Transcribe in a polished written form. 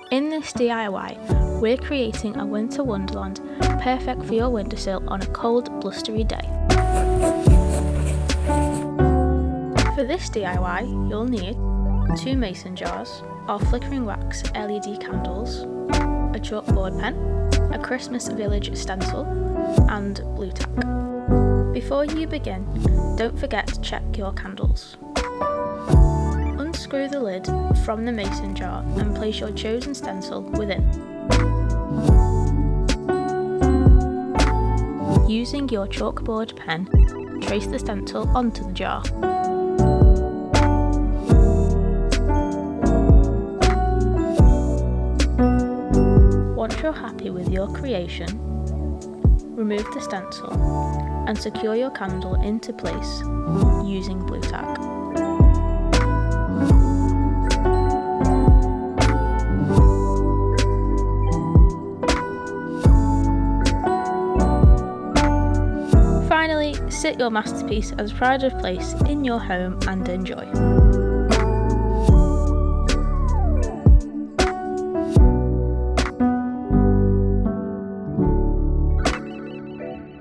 In this DIY, we're creating a winter wonderland perfect for your windowsill on a cold, blustery day. For this DIY, you'll need 2 mason jars, our flickering wax LED candles, a chalkboard pen, a Christmas village stencil, and blue tack. Before you begin, don't forget to check your candles. Unscrew the lid from the mason jar and place your chosen stencil within. Using your chalkboard pen, trace the stencil onto the jar. Once you're happy with your creation, remove the stencil and secure your candle into place using blue tack. Finally, sit your masterpiece as pride of place in your home and enjoy.